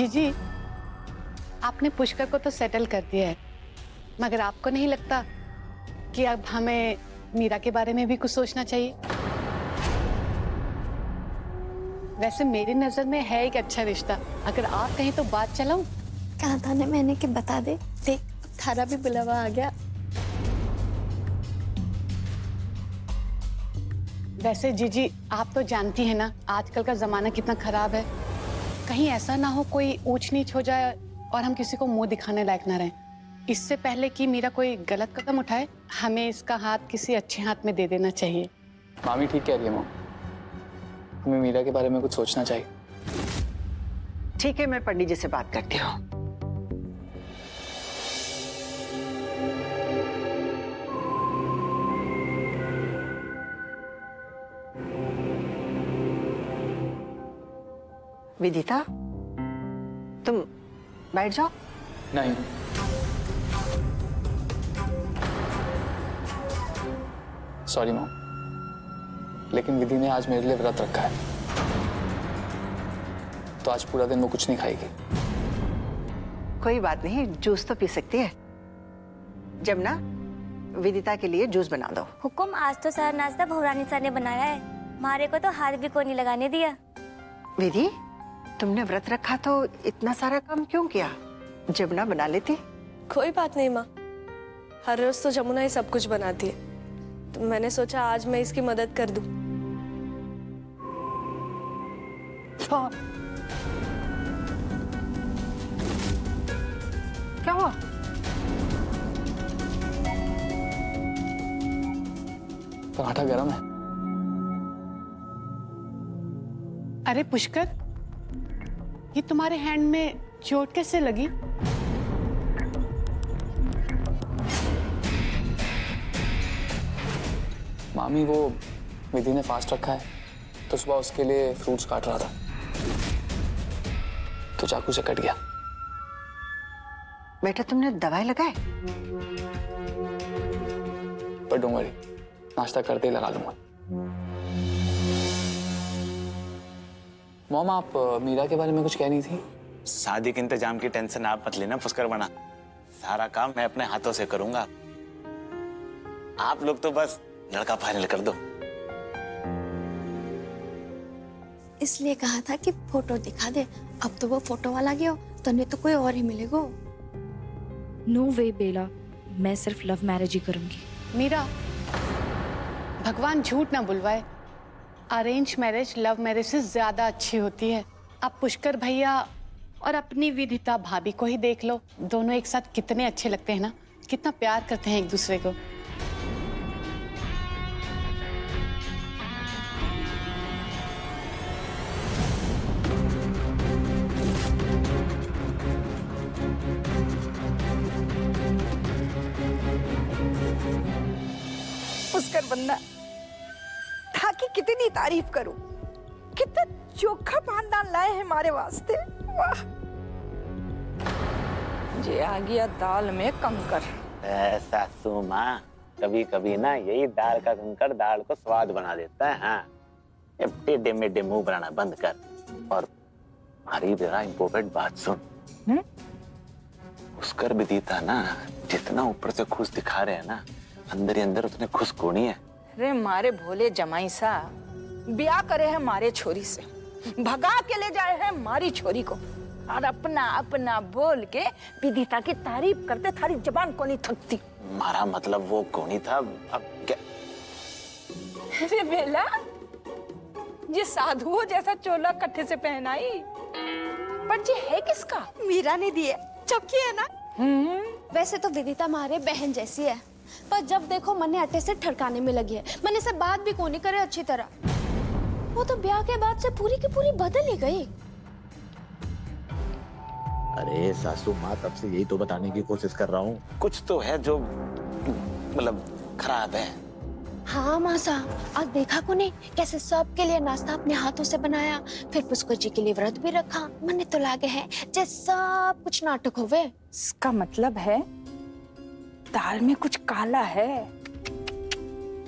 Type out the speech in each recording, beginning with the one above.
जी, आपने पुष्कर को तो सेटल कर दिया है, मगर आपको नहीं लगता कि अब हमें मीरा के बारे में भी कुछ सोचना चाहिए? वैसे मेरी नजर में है एक अच्छा रिश्ता, अगर आप कहें तो बात चलाऊं? कहा था ना मैंने कि बता दे। देख थारा भी बुलावा आ गया। वैसे जीजी, आप तो जानती हैं ना आजकल का जमाना कितना खराब है। कहीं ऐसा ना हो कोई ऊंच नीच हो जाए और हम किसी को मुंह दिखाने लायक ना रहें। इससे पहले कि मीरा कोई गलत कदम उठाए, हमें इसका हाथ किसी अच्छे हाथ में दे देना चाहिए। मामी ठीक कह रही है मॉम, हमें मीरा के बारे में कुछ सोचना चाहिए। ठीक है, मैं पंडित जी से बात करती हूँ। विदिता, तुम बैठ जाओ। नहीं, सॉरी मॉम, लेकिन विधि ने आज मेरे लिए व्रत रखा है, तो आज पूरा दिन वो कुछ नहीं खाएगी। कोई बात नहीं, जूस तो पी सकती है। जब ना विदिता के लिए जूस बना दो। हुकुम, आज तो सारा नाश्ता भौरानी सर ने बनाया है, मारे को तो हाथ भी को नहीं लगाने दिया। विधि, तुमने व्रत रखा तो इतना सारा काम क्यों किया? जमुना बना लेती। कोई बात नहीं माँ, हर रोज तो जमुना ही सब कुछ बनाती है, तो मैंने सोचा आज मैं इसकी मदद कर दूं। क्या हुआ? पराठा गरम है। अरे पुष्कर, ये तुम्हारे हैंड में चोट कैसे लगी? मामी, वो विधि ने फास्ट रखा है, तो सुबह उसके लिए फ्रूट्स काट रहा था, तो चाकू से कट गया। बेटा, तुमने दवाई लगाए? पर डोंट वरी, नाश्ता करते ही लगा दूंगा। मॉम, आप मीरा के बारे में कुछ कह रही थी? शादी के इंतजाम की टेंशन आप मत लेना पुष्कर बना, सारा काम मैं अपने हाथों से करूंगा। आप लोग तो बस लड़का फाइनल कर दो। इसलिए कहा था कि फोटो दिखा दे। अब तो वो फोटो वाला गया, तो नहीं तो कोई और ही मिलेगा। नो वे बेला, मैं सिर्फ लव मैरिज ही करूंगी। मीरा, भगवान झूठ ना बुलवाए, अरेंज मैरिज लव मैरिज से ज्यादा अच्छी होती है। अब पुष्कर भैया और अपनी विदिता भाभी को ही देख लो, दोनों एक साथ कितने अच्छे लगते हैं ना, कितना प्यार करते हैं एक दूसरे को। पुष्कर बंदा था कि कितनी तारीफ करूं, कितना चोखा खानदान लाए हैं हमारे वास्ते। वाह, जे आ गया दाल में कंकर। सासू माँ, कभी कभी ना यही दाल का कंकर दाल को स्वाद बना देता है। हाँ, अब टेढ़े मेढ़े मुंह बनाना बंद कर और हमारी जरा इम्पोर्टेंट बात सुन। पुष्कर विदिता ना जितना ऊपर से खुश दिखा रहे हैं ना, अंदर ही अंदर उतने खुश कोनी है। अरे मारे भोले जमाई सा ब्याह करे है मारे छोरी से, भगा के ले जाए है मारी छोरी को, और अपना अपना बोल के विदिता की तारीफ करते थारी जबान को नहीं थकती। हमारा मतलब वो कोनी था। अब क्या? अरे बेला, ये साधुओं जैसा चोला कट्ठे से पहनाई, पर ये है किसका? मीरा ने दिए, चौकी है ना। वैसे तो विदिता मारे बहन जैसी है, पर जब देखो मने अट्टे से ठरकाने में लगी है। मने से बात भी कोनी करे अच्छी तरह। वो तो ब्याह के बाद से पूरी की पूरी बदल ही गई। अरे सासू माँ, तब से यही तो बताने की कोशिश कर रहा हूँ। कुछ तो है जो मतलब खराब है। हाँ मासा, आज देखा को नहीं कैसे सबके लिए नाश्ता अपने हाथों से बनाया, फिर पुष्कर जी के लिए व्रत भी रखा। मने तो लागे है जैसे सब कुछ नाटक होवे। इसका मतलब है दाल में कुछ काला है।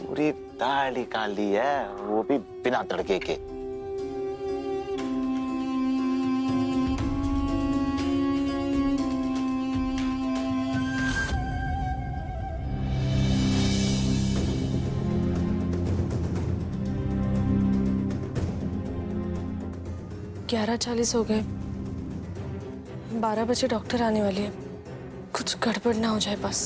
पूरी दाल ही काली है, वो भी बिना तड़के के। 11:40 हो गए। 12 बजे डॉक्टर आने वाली है। कुछ गड़बड़ ना हो जाए बस।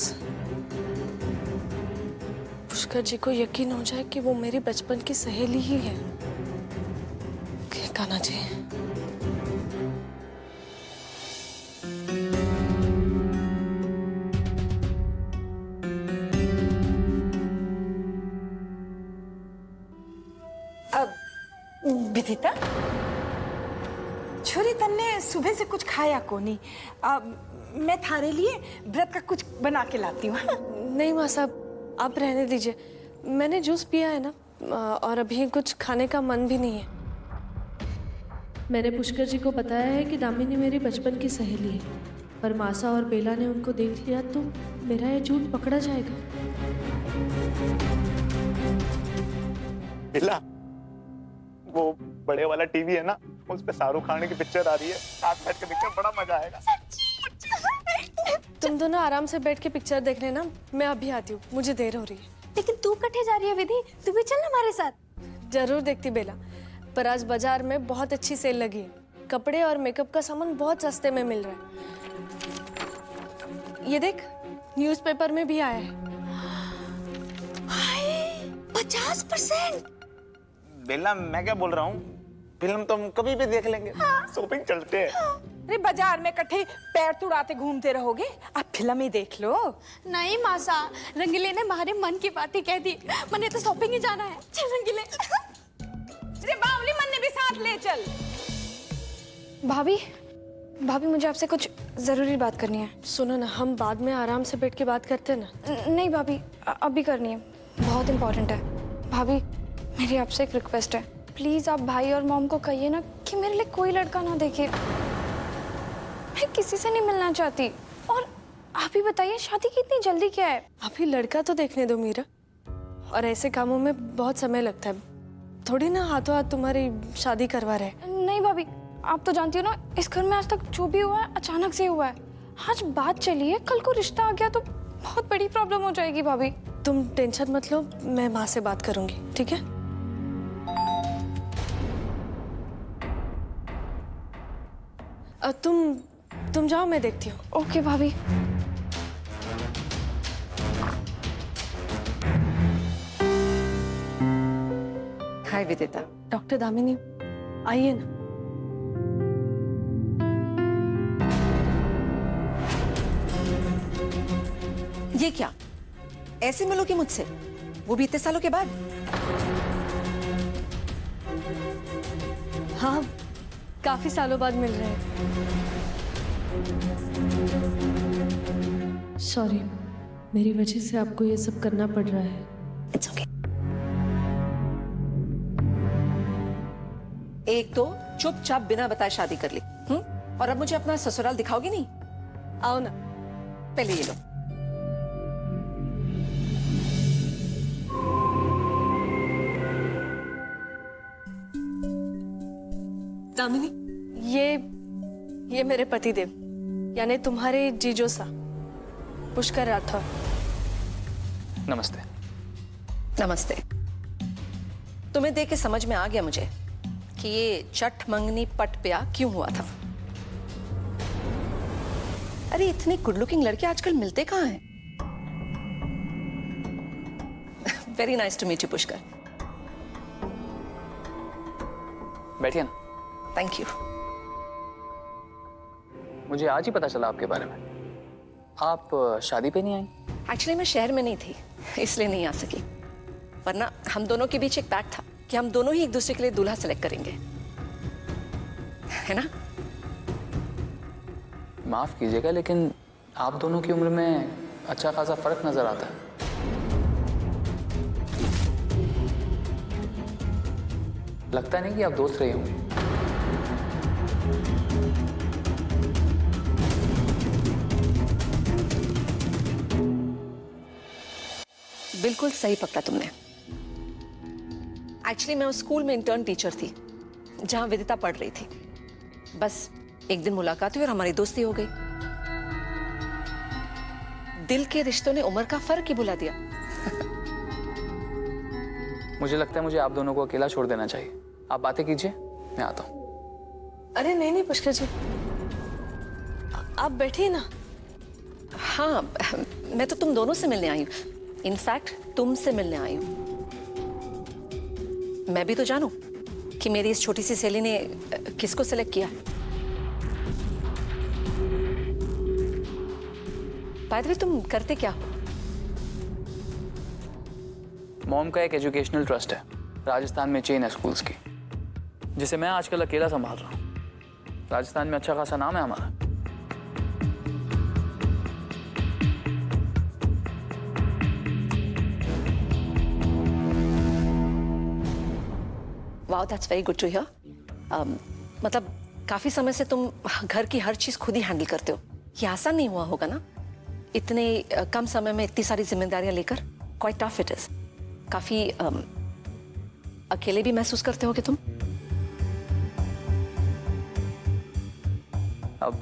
पुष्कर जी को यकीन हो जाए कि वो मेरी बचपन की सहेली ही है। कान्हा जी। विदिता, छोरी तन्ने सुबह से कुछ खाया को नहीं। मैं थारे लिए व्रत का कुछ बना के लाती हूँ। नहीं माँ साहब, आप रहने दीजिए। मैंने जूस पिया है ना, और अभी कुछ खाने का मन भी नहीं है। मैंने पुष्कर जी को बताया है कि दामिनी मेरी बचपन की सहेली है, पर मासा और बेला ने उनको देख लिया तो मेरा ये झूठ पकड़ा जाएगा। बेला, वो बड़े वाला टीवी है ना, उस पे शाहरुख खान की पिक्चर आ रही है, साथ बैठ के देखने में बड़ा मजा आएगा। तुम दोनों आराम से बैठ के पिक्चर देख लेना, मैं अभी आती हूँ, मुझे देर हो रही है। लेकिन तू कटे जा रही है विधि, तू भी चल हमारे साथ। जरूर देखती बेला, पर आज बाजार में बहुत अच्छी सेल लगी है। कपड़े और मेकअप का सामान बहुत सस्ते में मिल रहा है। ये देख, न्यूज़पेपर में भी आया है। 50%। बेला, मैं क्या बोल रहा हूँ, फिल्म तो हम कभी भी देख लेंगे। शॉपिंग चलते हैं। अरे बाजार में इकट्ठे पैर तुड़ाते घूमते रहोगे, आप फिल्म ही देख लो। नहीं मासा, रंगीले ने हमारे मन की बातें कह दी। मैंने तो शॉपिंग ही जाना है। चल रंगीले। अरे बावली, मन ने भी साथ ले चल। भाभी, भाभी मुझे आपसे कुछ जरूरी बात करनी है। सुनो ना, हम बाद में आराम से बैठ के बात करते हैं ना। नहीं भाभी, अभी करनी है, बहुत इंपॉर्टेंट है। भाभी, मेरी आपसे एक रिक्वेस्ट है, प्लीज आप भाई और मॉम को कहिए ना कि मेरे लिए कोई लड़का ना देखे। मैं किसी से नहीं मिलना चाहती। और आप ही बताइए, शादी की इतनी जल्दी क्या है? अभी लड़का तो देखने दो मीरा, और ऐसे कामों में बहुत समय लगता है। थोड़ी ना हाथों हाथ तुम्हारी शादी करवा रहे। नहीं भाभी, आप तो जानती हो ना, इस घर में आज तक जो भी हुआ है अचानक से हुआ है। आज बात चली है, कल को रिश्ता आ गया तो बहुत बड़ी प्रॉब्लम हो जाएगी भाभी। तुम टेंशन मत लो, मैं माँ से बात करूंगी, ठीक है? तुम जाओ, मैं देखती हूँ। ओके भाभी। हाय विदिता। डॉक्टर दामिनी, आइए ना। ये क्या, ऐसे मिलोगी मुझसे, वो भी इतने सालों के बाद? हाँ, काफी सालों बाद मिल रहे हैं। सॉरी, मेरी वजह से आपको ये सब करना पड़ रहा है। It's okay. एक तो चुपचाप बिना बताए शादी कर ली, और अब मुझे अपना ससुराल दिखाओगी नहीं? आओ ना। पहले ये लो। दामिनी, ये मेरे पतिदेव, यानी तुम्हारे जीजो सा, पुष्कर राठौर। नमस्ते। नमस्ते। तुम्हें देख के समझ में आ गया मुझे कि ये चट मंगनी पट प्या क्यों हुआ था। अरे इतने गुड लुकिंग लड़के आजकल मिलते कहाँ हैं? Very nice to meet you Pushkar. बैठिए ना। Thank you. मुझे आज ही पता चला आपके बारे में। आप शादी पे नहीं आई? एक्चुअली मैं शहर में नहीं थी, इसलिए नहीं आ सकी, वरना हम दोनों के बीच एक पैक्ट था कि हम दोनों ही एक दूसरे के लिए दूल्हा सेलेक्ट करेंगे, है ना? माफ कीजिएगा, लेकिन आप दोनों की उम्र में अच्छा खासा फर्क नजर आता है। लगता नहीं कि आप दोस्त रहे होंगे। बिल्कुल सही पकड़ा तुमने। एक्चुअली मैं उस स्कूल में इंटर्न टीचर थी जहां विदिता पढ़ रही थी। बस एक दिन मुलाकात हुई और हमारी दोस्ती हो गई। दिल के रिश्तों ने उम्र का फर्क ही भुला दिया। मुझे लगता है मुझे आप दोनों को अकेला छोड़ देना चाहिए। आप बातें कीजिए, मैं आता हूँ। अरे नहीं नहीं पुष्कर जी, आप बैठिए ना। हाँ, मैं तो तुम दोनों से मिलने आई हूँ। इनफैक्ट तुमसे मिलने आई हूँ। मैं भी तो जानूं कि मेरी इस छोटी सी सहेली ने किसको सिलेक्ट किया। बाय द वे, तुम करते क्या हो? मॉम का एक एजुकेशनल ट्रस्ट है राजस्थान में, चेन है स्कूल्स की, जिसे मैं आजकल अकेला संभाल रहा हूँ। राजस्थान में अच्छा खासा नाम है हमारा। Wow, that's very good to hear. मतलब काफी समय से तुम घर की हर चीज खुद ही हैंडल करते हो। ये आसान नहीं हुआ होगा ना, इतने कम समय में इतनी सारी जिम्मेदारियां लेकर। Quite tough it is. काफी अकेले भी महसूस करते हो कि तुम? अब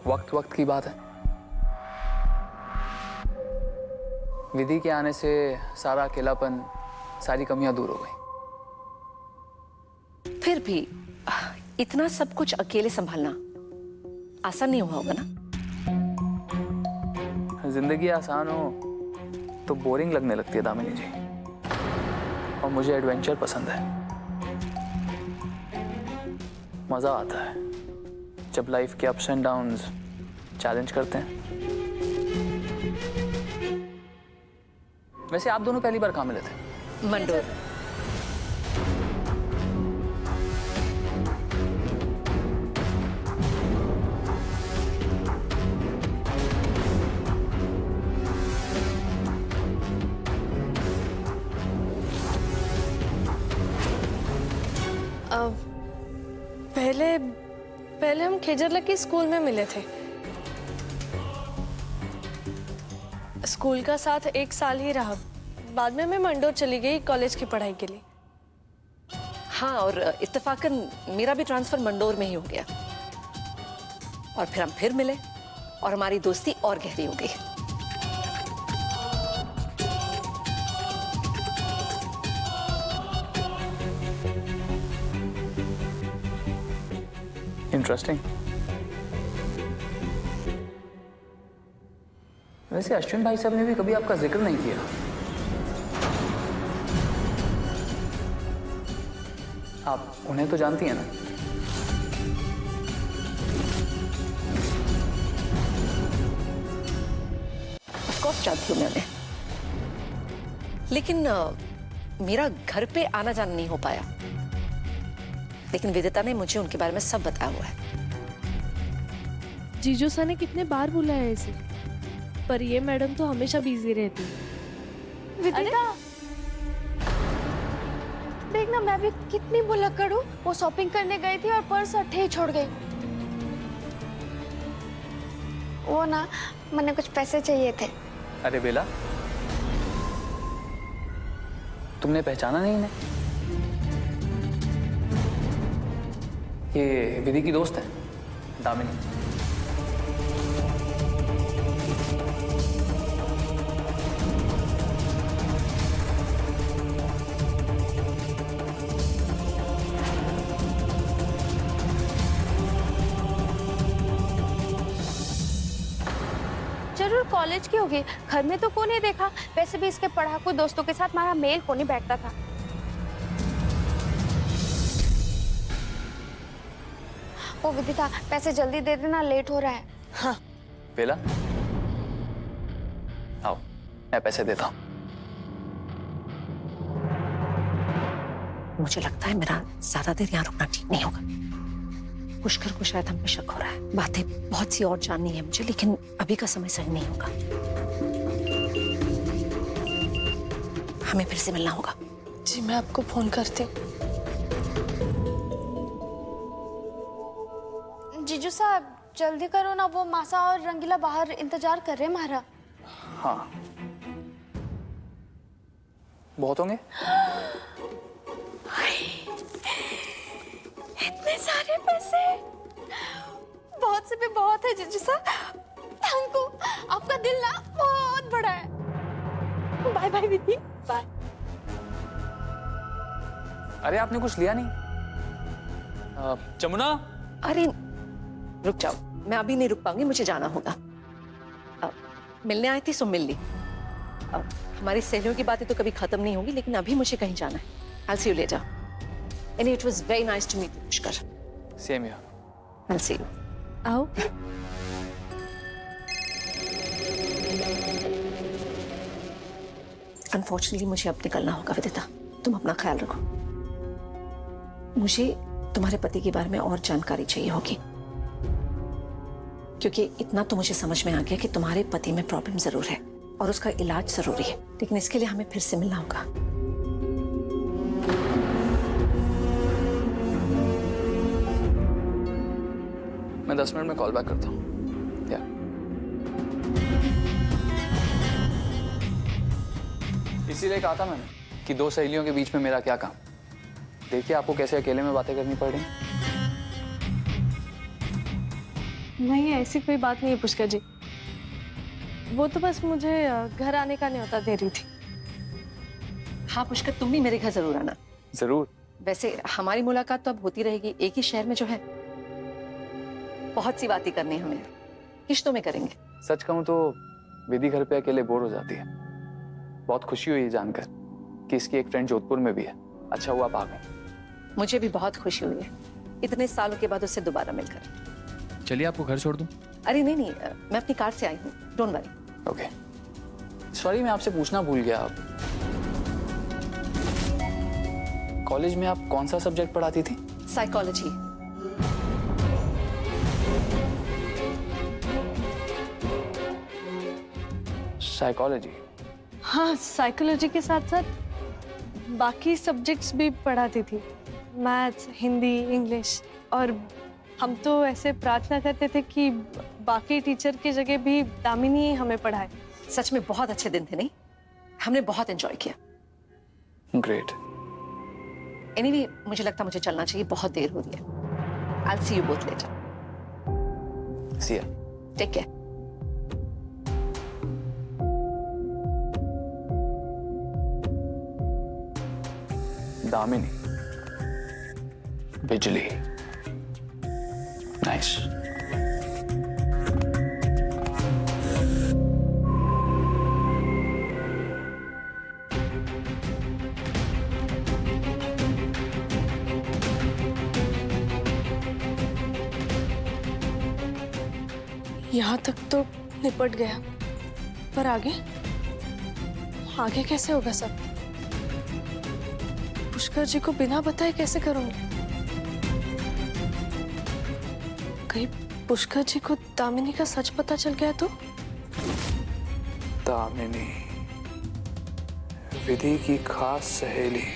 वक्त वक्त की बात है। विधि के आने से सारा अकेलापन, सारी कमियां दूर हो गई। फिर भी इतना सब कुछ अकेले संभालना आसान नहीं हुआ होगा ना? जिंदगी आसान हो तो बोरिंग लगने लगती है दामिनी जी, और मुझे एडवेंचर पसंद है। मजा आता है जब लाइफ के अप्स एंड डाउन्स चैलेंज करते हैं। वैसे आप दोनों पहली बार कहाँ मिले थे? मंडोर। पहले हम खेजरला के स्कूल में मिले थे। स्कूल का साथ 1 साल ही रहा। बाद में मैं मंडोर चली गई कॉलेज की पढ़ाई के लिए। हाँ, और इत्तेफाकन मेरा भी ट्रांसफर मंडोर में ही हो गया। और फिर हम फिर मिले और हमारी दोस्ती और गहरी हो गई। इंटरेस्टिंग। वैसे अश्विन भाई साहब ने भी कभी आपका जिक्र नहीं किया। आप उन्हें तो जानती हैं ना? ऑफ कोर्स जानती हूँ मैं उन्हें, लेकिन मेरा घर पे आना जाना नहीं हो पाया। लेकिन विदिता ने मुझे उनके बारे में सब बताया हुआ है। जीजू सा ने कितने बार बुलाया है इसे, पर ये मैडम तो हमेशा बिजी रहती है। विदिता, देखना मैं भी कितनी भुलक्कड़ हूँ। वो शॉपिंग करने गई थी और पर्स अट्ठे ही छोड़ गई। वो ना, मैंने कुछ पैसे चाहिए थे। अरे बेला, तुमने पहचाना नहीं इन्हें? ये विधि की दोस्त है दामिनी। जरूर कॉलेज की होगी, घर में तो कौन नहीं देखा। वैसे भी इसके पढ़ाकू दोस्तों के साथ हमारा मेल को नहीं बैठता था। ओ विदिता, पैसे जल्दी दे देना, लेट हो रहा है। हाँ। बेला, आओ मैं पैसे देता हूँ। मुझे लगता है मेरा ज्यादा देर यहाँ रुकना ठीक नहीं होगा। पुष्कर को शायद हम पे शक हो रहा है। बातें बहुत सी और जाननी है मुझे, लेकिन अभी का समय सही नहीं होगा। हमें फिर से मिलना होगा। जी, मैं आपको फोन करती हूँ। जीजू साहब जल्दी करो ना, वो मासा और रंगीला बाहर इंतजार कर रहे हैं हमारा। हाँ, बहुत होंगे। इतने सारे पैसे, बहुत से भी बहुत है जीजू साहब। थैंक यू, आपका दिल ना बहुत बड़ा है। बाय बाय विधि, बाय। अरे आपने कुछ लिया नहीं? जमुना, अरे रुक जाओ, मैं अभी नहीं रुक पाऊंगी, मुझे जाना होगा। मिलने आई थी सो मिल ली। हमारी सहेलियों की बातें तो कभी खत्म नहीं होगी, लेकिन अभी मुझे कहीं जाना है। I'll see you later. And it was very nice to meet you, Pushkar. Same here. I'll see you. आओ। अनफॉर्चुनेटली मुझे अब निकलना होगा विदिता, तुम अपना ख्याल रखो। मुझे तुम्हारे पति के बारे में और जानकारी चाहिए होगी, क्योंकि इतना तो मुझे समझ में आ गया कि तुम्हारे पति में प्रॉब्लम जरूर है और उसका इलाज जरूरी है, लेकिन इसके लिए हमें फिर से मिलना होगा। मैं 10 मिनट में कॉल बैक करता हूँ। इसीलिए कहा था मैंने कि दो सहेलियों के बीच में मेरा क्या काम। देखिए आपको कैसे अकेले में बातें करनी पड़ रही। नहीं, ऐसी कोई बात नहीं है पुष्कर जी। वो तो बस मुझे घर आने का न्योता दे रही थी। हाँ पुष्कर, तुम भी मेरे घर जरूर आना। जरूर। वैसे हमारी मुलाकात तो अब होती रहेगी, एक ही शहर में जो है। बहुत सी बातें करनी है हमें, किश्तों में करेंगे। सच कहूँ तो विधि घर पे अकेले बोर हो जाती है। बहुत खुशी हुई जानकर कि इसकी एक फ्रेंड जोधपुर में भी है। अच्छा हुआ आप आ गए। मुझे भी बहुत खुशी हुई है इतने सालों के बाद उससे दोबारा मिलकर। चलिए आपको घर छोड़ दूं? अरे नहीं नहीं, मैं अपनी कार से आई हूँ, डोंट वरी। ओके। सॉरी, मैं आपसे पूछना भूल गया। कॉलेज में आप कौन सा सब्जेक्ट पढ़ाती थी? साइकोलॉजी। साइकोलॉजी? हाँ, साइकोलॉजी के साथ साथ बाकी सब्जेक्ट्स भी पढ़ाती थी, मैथ्स, हिंदी, इंग्लिश। और हम तो ऐसे प्रार्थना करते थे कि बाकी टीचर की जगह भी दामिनी हमें पढ़ाए। सच में बहुत अच्छे दिन थे, नहीं? हमने बहुत एंजॉय किया। ग्रेट। एनीवे, मुझे लगता मुझे चलना चाहिए, बहुत देर हो रही है। I'll see you both later. See ya. Take care. Damini, बिजली, नाइस। यहाँ तक तो निपट गया, पर आगे आगे कैसे होगा सब? पुष्कर जी को बिना बताए कैसे करूंगी? कहीं पुष्कर जी को दामिनी का सच पता चल गया तो? दामिनी, विधि की खास सहेली,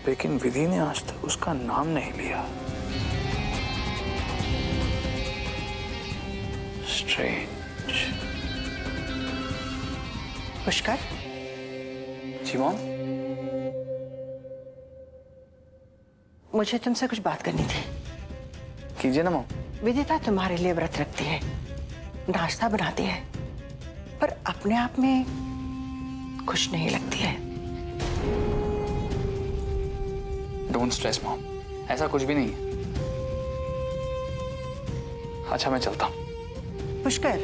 लेकिन विधि ने आज तक उसका नाम नहीं लिया। स्ट्रेंज। पुष्कर, जी मॉम? मुझे तुमसे कुछ बात करनी थी। कीजिए ना मॉम। विदिता तुम्हारे लिए व्रत रखती है, नाश्ता बनाती है, पर अपने आप में खुश नहीं लगती है। डोंट स्ट्रेस मॉम, ऐसा कुछ भी नहीं है। अच्छा मैं चलता हूँ। पुष्कर,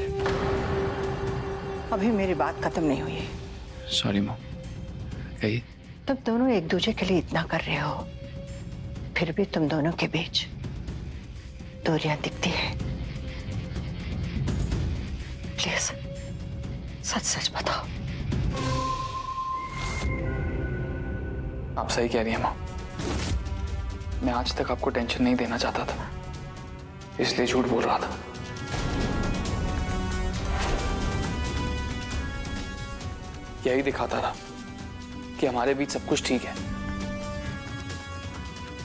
अभी मेरी बात खत्म नहीं हुई है। Sorry mom. कहिए। तुम दोनों एक दूसरे के लिए इतना कर रहे हो, फिर भी तुम दोनों के बीच दूरियां दिखती है। प्लीज सच सच बताओ। आप सही कह रही हैं माँ। मैं आज तक आपको टेंशन नहीं देना चाहता था, इसलिए झूठ बोल रहा था। यही दिखाता था कि हमारे बीच सब कुछ ठीक है,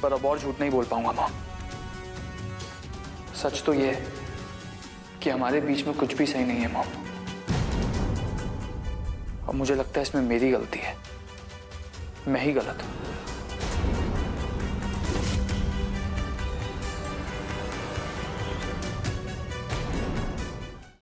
पर अब और झूठ नहीं बोल पाऊंगा माँ। सच तो यह है कि हमारे बीच में कुछ भी सही नहीं है माँ। अब मुझे लगता है इसमें मेरी गलती है, मैं ही गलत हूं।